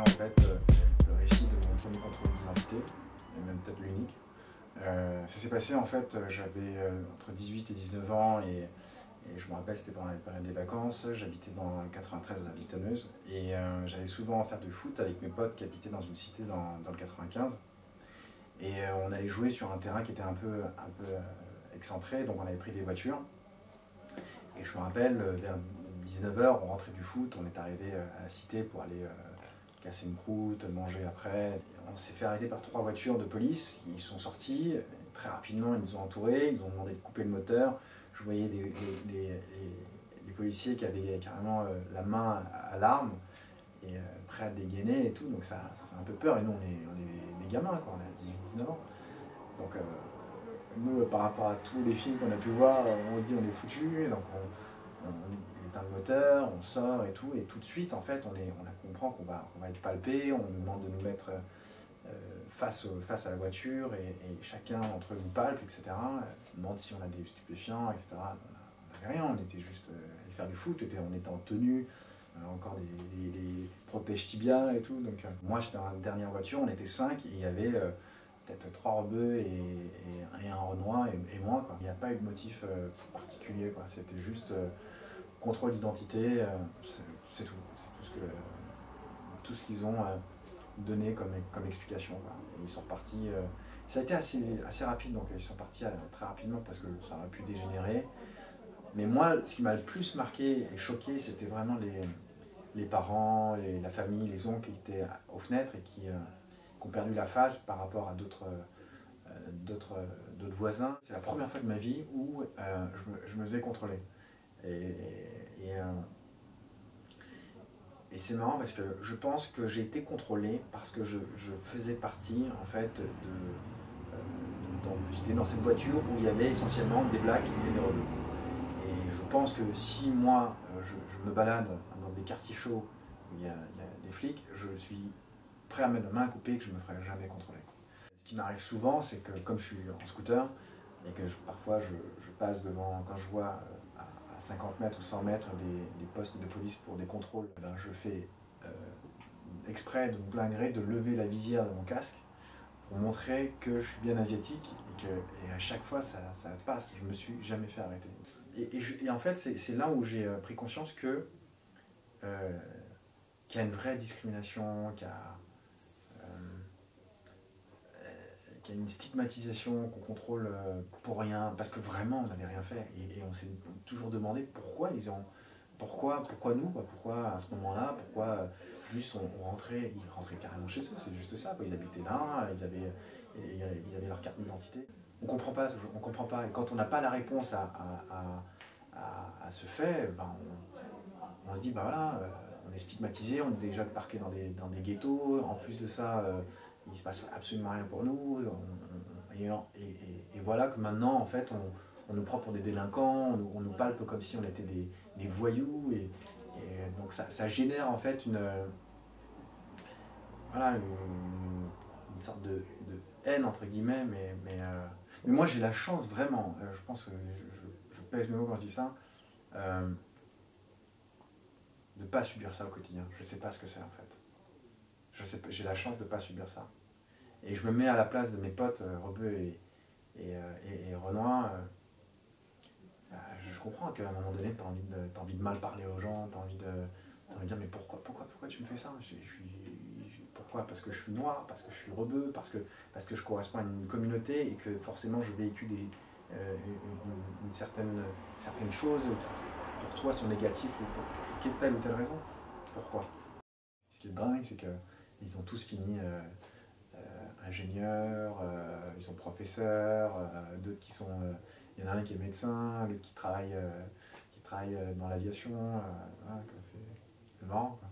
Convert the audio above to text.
en fait le récit de mon premier contrôle d'identité, et même peut-être l'unique. Ça s'est passé en fait, j'avais entre 18 et 19 ans et je me rappelle c'était pendant la période des vacances, j'habitais dans le 93 à Villetonneuse et j'allais souvent faire du foot avec mes potes qui habitaient dans une cité dans le 95 et on allait jouer sur un terrain qui était un peu excentré, donc on avait pris des voitures et je me rappelle vers 19 h on rentrait du foot, on est arrivé à la cité pour aller casser une croûte, manger après. On s'est fait arrêter par 3 voitures de police, ils sont sortis, très rapidement ils nous ont entourés, ils nous ont demandé de couper le moteur. Je voyais les policiers qui avaient carrément la main à l'arme et prêts à dégainer et tout, donc ça fait un peu peur. Et nous on est des gamins, quoi, on a 18-19 ans. Donc nous par rapport à tous les films qu'on a pu voir, on se dit on est foutus, donc on éteint le moteur, on sort et tout de suite en fait on comprend qu'on va être palpé, on nous demande de nous mettre face à la voiture et chacun d'entre nous palpe, etc. On demande si on a des stupéfiants, etc. On n'avait rien, on était juste allés faire du foot, on était en tenue, encore des protèges tibia et tout. Donc, moi j'étais dans la dernière voiture, on était 5 et il y avait peut-être 3 rebeux et un Renoir et moi, quoi. Il n'y a pas eu de motif particulier, quoi. C'était juste contrôle d'identité, c'est tout. C'est tout ce qu'ils ont donné comme explication, quoi. Et ils sont repartis. Ça a été assez rapide, donc ils sont partis très rapidement parce que ça aurait pu dégénérer. Mais moi, ce qui m'a le plus marqué et choqué, c'était vraiment les parents, la famille, les oncles qui étaient aux fenêtres et qui ont perdu la face par rapport à d'autres voisins. C'est la première fois de ma vie où je me faisais contrôler. Et c'est marrant parce que je pense que j'ai été contrôlé parce que je faisais partie en fait j'étais dans cette voiture où il y avait essentiellement des blacks et des rebeux. Et je pense que si moi je me balade dans des quartiers chauds où il y a des flics, je suis prêt à mettre la main coupée que je ne me ferai jamais contrôler. Ce qui m'arrive souvent, c'est que comme je suis en scooter et que parfois je passe devant, quand je vois à 50 mètres ou 100 mètres des postes de police pour des contrôles, ben je fais exprès de mon plein gré de lever la visière de mon casque pour montrer que je suis bien asiatique et à chaque fois ça passe, je ne me suis jamais fait arrêter. Et en fait c'est là où j'ai pris conscience qu'il y a une vraie discrimination, qu'il y a une stigmatisation, qu'on contrôle pour rien, parce que vraiment on n'avait rien fait. Et on s'est toujours demandé pourquoi nous, pourquoi à ce moment-là, pourquoi juste ils rentraient carrément chez eux, c'est juste ça, quoi. Ils habitaient là, ils avaient leur carte d'identité. On comprend pas, et quand on n'a pas la réponse à ce fait, ben on se dit, ben voilà, on est stigmatisé, on est déjà parqué dans des ghettos, en plus de ça, il ne se passe absolument rien pour nous, et voilà que maintenant, en fait, on nous prend pour des délinquants, on nous palpe comme si on était des voyous, et donc ça génère en fait voilà, une sorte de haine, entre guillemets, mais moi j'ai la chance vraiment, je pense que je pèse mes mots quand je dis ça, de ne pas subir ça au quotidien. Je ne sais pas ce que c'est en fait. J'ai la chance de ne pas subir ça. Et je me mets à la place de mes potes rebeux et Renoir. Je comprends qu'à un moment donné, tu as envie de mal parler aux gens, tu as envie de dire mais pourquoi tu me fais ça? Pourquoi? Parce que je suis noir, parce que je suis rebeu, parce que je corresponds à une communauté et que forcément je véhicule une certaine chose qui pour toi sont négatives ou pour telle ou telle raison. Pourquoi? Ce qui est dingue, c'est qu'ils ont tous fini ingénieurs, ils sont professeurs, d'autres qui sont... il y en a un qui est médecin, l'autre qui travaille dans l'aviation. Voilà, c'est marrant, quoi.